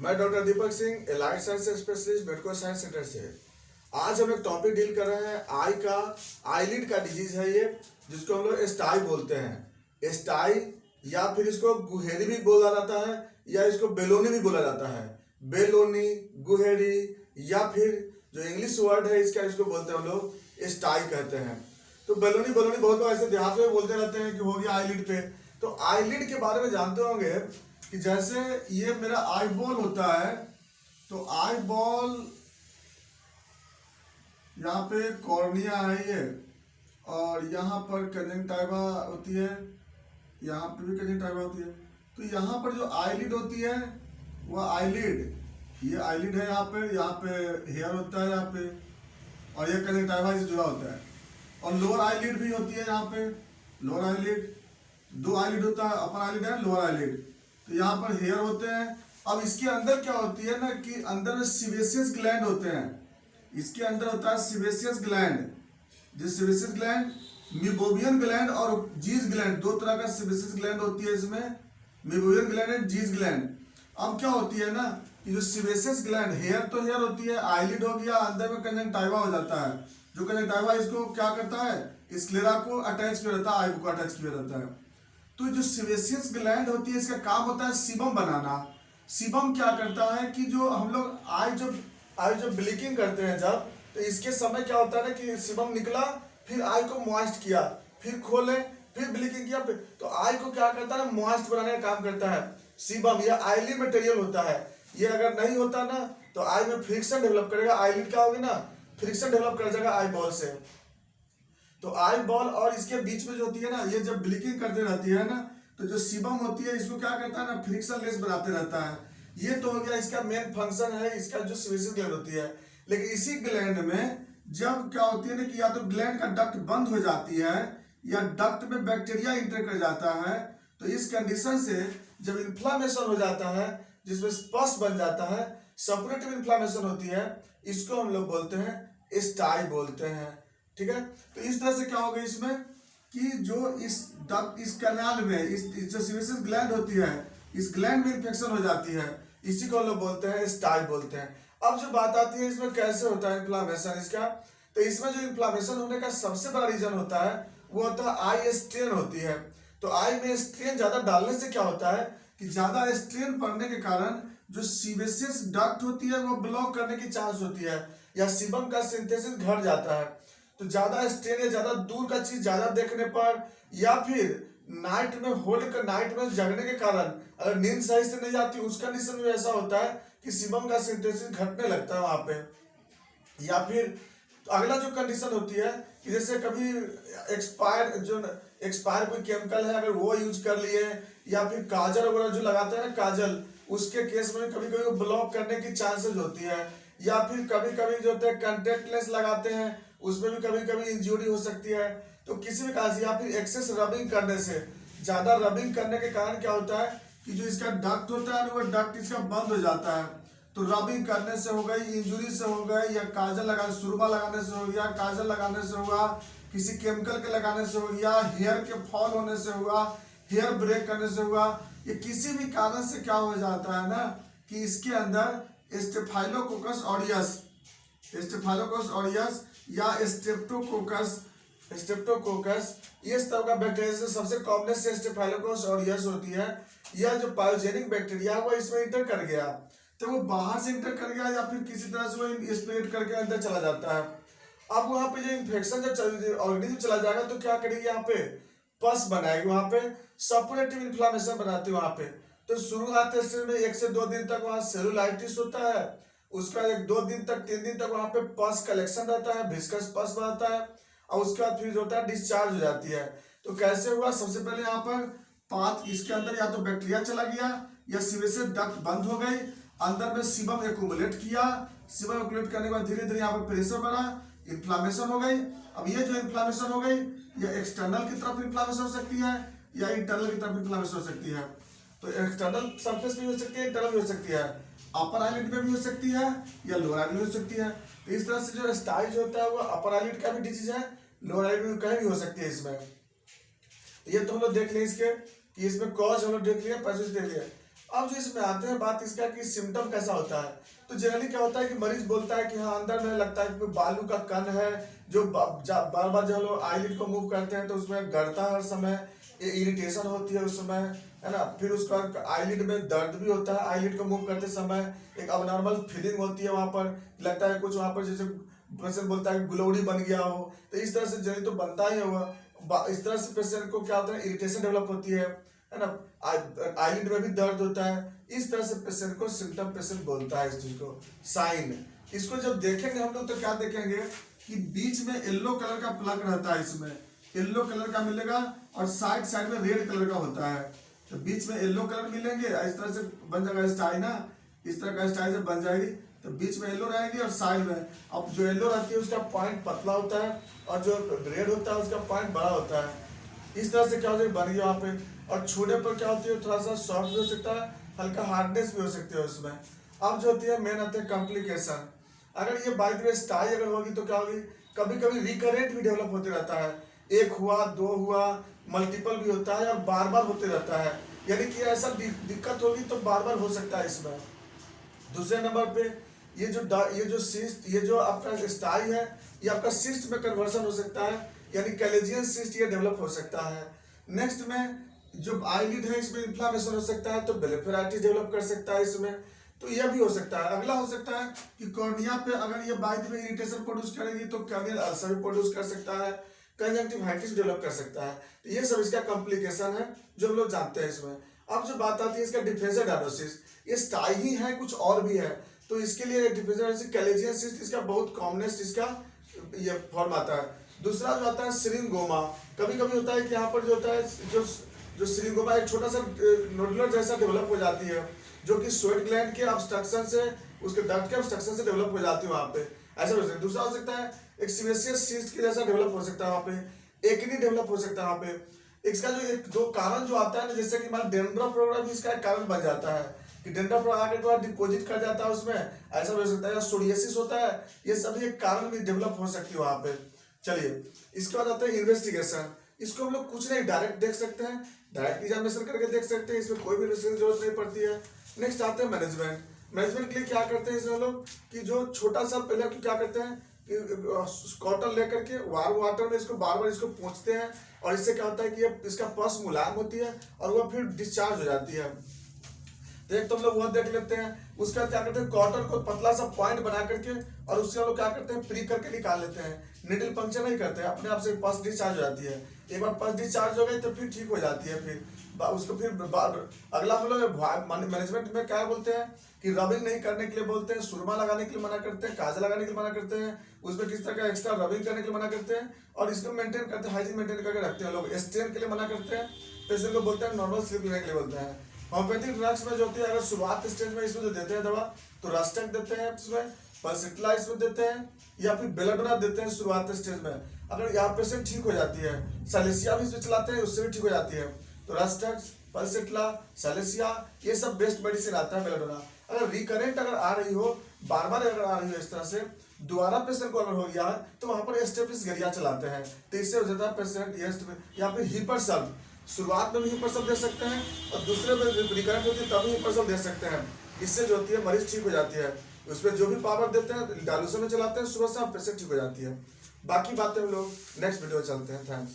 मैं doctor Deepak Singh, allied science specialist, medical science centre से। आज हम एक टॉपिक डील कर रहे हैं आई का। आईलिड का डिजीज है ये, जिसको हम लोग स्टाई बोलते हैं। स्टाई या फिर इसको गुहेरी भी बोला जाता है, या इसको बेलोनी भी बोला जाता है। बेलोनी, गुहेरी, या फिर जो इंग्लिश वर्ड है इसका, इसको बोलते हैं हम लोग स्टाई कहते हैं। तो बेलोनी बेलोनी बहुत लोग ऐसे देहात में बोलते रहते हैं कि हो गया आईलिड पे। तो आईलिड के बारे में जानते होंगे कि जैसे ये मेरा आई बॉल होता है, तो आई बॉल यहाँ पे कॉर्निया है ये, और यहाँ पर कंजंक्टिवा होती है, यहाँ पे भी कंजंक्टिवा होती है। तो यहाँ पर जो आईलिड होती है वह आईलिड, ये आईलिड है, यहाँ पे हेयर होता है यहाँ पे, और ये कंजंक्टिवा से जुड़ा होता है। और लोअर आईलिड भी होती है यहाँ पे, लोअर आईलिड, दो आईलिड होता है, अपर आईलिड है, लोअर आईलिड। तो यहाँ पर हेयर होते हैं। अब इसके अंदर क्या होती है ना कि अंदर में सीबेशियस ग्लैंड होते हैं। इसके अंदर होता है सीबेशियस ग्लैंड। जो सीबेशियस ग्लैंड, मीबोवियन ग्लैंड और जीज ग्लैंड, दो तरह का सीबेशियस ग्लैंड होती है इसमें, मीबोवियन ग्लैंड एंड जीज ग्लैंड। अब क्या होती है ना कि जो सीबेशियस ग्लैंड, हेयर तो हेयर होती है, आईलिड हो गया, अंदर में कंजंक्टिवा हो जाता है। जो कंजंक्टिवा इसको क्या करता है, स्क्लेरा को अटैच किया रहता है, आई को अटैच किया रहता है। तो जो सीबेशियस ग्लैंड होती है, इसका काम होता है सीबम बनाना। सीबम क्या करता है कि जो हम लोग आई जो ब्लीकिंग करते हैं जब, तो इसके समय क्या होता है ना कि सीबम निकला, फिर आई को मॉइस्ट किया, फिर खोले, फिर ब्लीकिंग किया, तो आई को क्या करता है, मॉइस्ट बनाने का काम करता है सीबम। यह आईली मटेरियल होता है। ये अगर नहीं होता ना तो आई में फ्रिक्शन डेवलप करेगा, आईलिड क्या होगी ना, फ्रिक्शन डेवलप कर जाएगा आई बॉल से। तो आई बॉल और इसके बीच में जो होती है ना, ये जब ब्लीकिंग करते रहती है ना, तो जो सीबम होती है इसको क्या करता है ना, फ्रिक्शन लेस बनाते रहता है। ये तो हो गया इसका मेन फंक्शन है, इसका जो सीबेशियस ग्लैंड होती है। लेकिन इसी ग्लैंड में जब क्या होती है ना कि या तो ग्लैंड का डक्ट बंद हो जाती है, या डक्ट में बैक्टीरिया इंटर कर जाता है, तो इस कंडीशन से जब इन्फ्लामेशन हो जाता है, जिसमें स्पस बन जाता है, सपोरेटिव इन्फ्लामेशन होती है, इसको हम लोग बोलते हैं स्टाई बोलते हैं। ठीक है। तो इस तरह से क्या होगा इसमें कि जो इस कैनाल में इस जो सीबेशियस ग्लैंड होती है, इस ग्लैंड में इन्फेक्शन हो जाती है, इसी को हम लोग बोलते हैं स्टाई बोलते हैं। अब जो बात आती है इसमें कैसे होता है इन्फ्लामेशन इसका, तो इसमें जो इन्फ्लामेशन होने का सबसे बड़ा रीजन होता है वो होता है आई स्ट्रेन होती है। तो आई में स्ट्रेन ज्यादा डालने से क्या होता है कि ज्यादा स्ट्रेन पड़ने के कारण जो सीबेशियस डक्ट होती है वो ब्लॉक करने की चांस होती है, या सीबम का सिंथेसिस घट जाता है। तो ज्यादा स्ट्रेन या ज्यादा दूर का चीज ज्यादा देखने पर, या फिर नाइट में होल्ड कर, नाइट में जगने के कारण अगर नींद सही से नहीं आती, उस कंडीशन में ऐसा होता है कि सीबम का सिंथेसिस घटने लगता है वहां पे। या फिर तो अगला जो कंडीशन होती है कि जैसे कभी एक्सपायर कोई केमिकल है अगर वो यूज कर लिए, या फिर काजल वगैरह जो लगाते हैं ना काजल, उसके केस में कभी कभी ब्लॉक करने की चांसेस होती है। या फिर कभी कभी जो होता है कॉन्टेक्ट लेंस लगाते हैं, उसमें भी कभी कभी इंजरी हो सकती है। तो किसी भी कारण से, या फिर एक्सेस रबिंग करने से, ज्यादा रबिंग करने के कारण क्या होता है कि जो इसका डक्ट होता है वो डक्ट इसका बंद हो जाता है। तो रबिंग करने से हो गई, इंजुरी से हो गई, या काजल लगा, सुरमा लगाने से हो गया, काजल लगाने से हुआ, किसी केमिकल के लगाने से हो गया, हेयर के फॉल होने से हुआ, हेयर ब्रेक करने से हुआ, ये किसी भी कारण से क्या हो जाता है ना कि इसके अंदर स्टेफाइलोकोकस ऑरियस या स्ट्रेप्टोकोकस इस तरह का बैक्टीरिया से सबसे कॉमनेस्ट स्टेफाइलोकोकस ऑरियस होती है। यह जो पायोजेनिक बैक्टीरिया वो इसमें इंटर कर गया, तो वो बाहर से इंटर कर गया या फिर किसी तरह से वो स्प्रेड करके अंदर चला जाता है। अब वहां पे जो इन्फेक्शन जब ऑर्गेनिज्म चला जाएगा तो क्या करेगी, यहाँ पे पस बनाएगी, वहां पे सपोरेटिव इन्फ्लामेशन बनाती है वहां पे। तो शुरुआत स्टेज में 1 से 2 दिन तक वहां सेलुलाइटिस होता है, उसका 1-2 दिन तक 3 दिन तक वहां पे पस कलेक्शन रहता है, विस्कस पस बनता है, और उसके बाद फिर जो होता है डिस्चार्ज हो जाती है। तो कैसे हुआ, सबसे पहले यहाँ पर पाथ इसके अंदर या तो बैक्टीरिया चला गया, या सीबेशियस डक्ट बंद हो गई, अंदर में सीबम एक्युमुलेट किया, सीबम एक्युमुलेट करने के बाद धीरे धीरे यहाँ पर प्रेशर बना, इन्फ्लामेशन हो गई। अब ये जो इन्फ्लामेशन हो गई, ये एक्सटर्नल की तरफ इन्फ्लामेशन हो सकती है, या इंटरनल की तरफ इन्फ्लामेशन हो सकती है। तो एक्सटर्नल सरफेस भी हो सकती है, इंटरनल भी हो सकती है, अपर आईलिड में भी हो सकती है, या लोअर आईलिड में हो सकती है। तो इस तरह से जो स्टाई जो होता है वो अपर आईलिड का भी डिजीज है, लोअर आईलिड में कहीं भी हो सकती है इसमें। ये तो हम लोग देख लें इसके कि इसमें कॉज हम लोग देख लिया, पैसेज देख लिया। अब जो इसमें आते हैं बात इसका कि सिम्टम कैसा होता है। तो जनरली क्या होता है कि मरीज बोलता है कि हाँ अंदर में लगता है कि कोई बालू का कण है जो बार बार जब लोग आईलिड को मूव करते हैं तो उसमें गड़ता है हर समय, इरिटेशन होती है उस समय, है ना। फिर उसका आईलिड में दर्द भी होता है, आईलिड को मूव करते समय एक अबनॉर्मल फीलिंग होती है, वहां पर लगता है कुछ वहां पर जैसे पेशेंट बोलता है ग्लोड़ी बन गया हो। तो इस तरह से जनरली तो बनता ही होगा। इस तरह से पेशेंट को क्या होता है, इरिटेशन डेवलप होती है ना। आईलिड में भी दर्द होता है। इस तरह से पेशेंट को सिम्टम पेशेंट बोलता है इस चीज को। साइन, इसको जब देखेंगे हम लोग तो क्या देखेंगे कि बीच में येलो कलर का प्लग रहता है, इसमें येलो कलर का मिलेगा और साइड साइड में रेड कलर का होता है। तो बीच में येलो कलर मिलेंगे, इस तरह से बन जाएगा स्टाई ना, इस तरह का स्टाई से बन जाएगी। तो बीच में येलो रहेगी और साइड में, अब जो येलो रहती है उसका पॉइंट पतला होता है और जो रेड होता है उसका पॉइंट बड़ा होता है। इस तरह से क्या हो जाए बन गया वहाँ पे। और छूने पर क्या होती है, थोड़ा सा सॉफ्ट भी हो सकता है, हल्का हार्डनेस भी हो सकती है उसमें। अब जो होती है मेन आते हैं कॉम्प्लिकेशन। अगर ये बाय द वे स्टाई अगर होगी तो क्या होगी, कभी कभी रिकरेंट भी डेवलप होते रहता है, एक हुआ दो हुआ मल्टीपल भी होता है और बार बार होते रहता है। यानी कि ऐसा दिक्कत होगी तो बार बार हो सकता है इसमें। दूसरे नंबर पे ये जो सिस्ट, ये जो आपका स्टाई है ये आपका सिस्ट में कन्वर्सन हो सकता है, यानी कैलेजियन सिस्ट ये डेवलप हो सकता है। नेक्स्ट में जो आईलिड है इसमें इन्फ्लामेशन हो सकता है, तो ब्लेफेराइटिस डेवलप कर सकता है इसमें। तो यह भी हो सकता है। अगला हो सकता है कि कॉर्निया पे अगर ये by the way irritation produce करेगी तो कॉर्नियल अल्सर भी प्रोड्यूस कर सकता है, कंजंक्टिवाइटिस डेवलप कर सकता है। तो ये सब इसका कॉम्प्लिकेशन है जो हम लोग जानते हैं इसमें। अब जो बात आती है इसका डिफरेंशियल डायग्नोसिस, ये स्टाई ही है कुछ और भी है। तो इसके लिए डिफरेंशियल कैलेजियन सिस्ट इसका बहुत कॉमनेस्ट इसका ये फॉर्म आता है। दूसरा जो आता है सिरिंगोमा, कभी कभी होता है कि यहाँ पर जो होता है जो सिरिंगोमा एक छोटा सा नोडुलर जैसा डेवलप हो जाती है, जो कि स्वेट ग्लैंड के ऑब्स्ट्रक्शन से, उसके डक्ट के ऑब्स्ट्रक्शन से डेवलप हो जाती है वहाँ पे, ऐसा हो सकता है। दूसरा हो सकता है एक सीवेसियस सिस्ट के जैसा डेवलप हो सकता है वहाँ पे, एक्ने डेवलप हो सकता है वहाँ पे। इसका जो एक दो कारण जो आता है ना, जैसे कि मान डेंड्रफ वगैरह भी इसका एक कारण बन जाता है कि डेंड्रफ आके तो डिपोजिट कर जाता है उसमें, ऐसा हो सकता है। या सोरियासिस होता है, ये सभी एक कारण भी डेवलप हो सकती है वहाँ पे। चलिए इसके बाद आता है इन्वेस्टिगेशन। इसको हम लोग कुछ नहीं डायरेक्ट देख सकते हैं, डायरेक्ट एग्जामिनेशन करके देख सकते हैं, इसमें कोई भी इन्वेस्टिगेशन की जरूरत नहीं पड़ती है। नेक्स्ट आते हैं मैनेजमेंट। मैनेजमेंट के लिए क्या करते हैं इसमें हम लोग कि जो छोटा सा पहले क्या करते हैं कि कॉटन लेकर के वार्म वाटर में इसको बार बार इसको पोंछते हैं, और इससे क्या होता है कि ये इसका पस मुलायम होती है और वह फिर डिस्चार्ज हो जाती है। तो एक तो हम लोग वह देख लेते हैं। उसका क्या करते हैं, कॉटन को पतला सा पॉइंट बना करके और उससे हम लोग क्या करते हैं, प्री करके निकाल लेते हैं। निडल पंक्चर नहीं करते हैं, अपने आप से पस डिस्चार्ज हो जाती है। एक बार पस डिस्चार्ज हो गई तो फिर ठीक हो जाती है। फिर उसको फिर अगला हम लोग मैनेजमेंट में क्या बोलते हैं कि रबिंग नहीं करने के लिए बोलते हैं, सुरमा लगाने के लिए मना करते हैं, काजल लगाने के लिए मना करते हैं, उसमें किस तरह का एक्स्ट्रा रबिंग करने के लिए मना करते हैं, और इसको मेंटेन करते हैं, हाइजीन मेंटेन करके रखते हैं लोग। स्टेन के लिए मना करते हैं, पेशेंट को बोलते हैं नॉर्मल स्लीप लेने के लिए बोलते हैं। होम्योपैथिक ड्रग्स में जो होती है, अगर शुरुआत स्टेज में इसमें जो देते हैं दवा, तो रास्टक देते हैं इसमें, पल्सिट्ला इसमें देते हैं, या फिर बेलाडोना देते हैं शुरुआत स्टेज में। अगर यहाँ पेशेंट ठीक हो जाती है, सालिसिया भी इसमें चलाते हैं, उससे भी ठीक हो जाती है। तो रास्टक, पल्सिट्ला, सालिसिया ये सब बेस्ट मेडिसिन आता है बेलाडोना। अगर रिकरेंट अगर आ रही हो, बार बार अगर आ रही हो इस तरह से, दोबारा पेशेंट को अगर हो गया है तो वहां पर स्टेपिसगेरिया चलाते हैं। तो इससे हो जाता है पेशेंट, या फिर हिपरसल, शुरुआत में भी हिपरसल दे सकते हैं और दूसरे में रिकरेंट होती है तभी हिपरसल दे सकते हैं। इससे जो होती है मरीज ठीक हो जाती है। उसमें जो भी पावर देते हैं डायलूशन में चलाते हैं, सुबह शाम पेशेंट ठीक हो जाती है। बाकी बातें हम लोग नेक्स्ट वीडियो में चलते हैं। थैंक्स।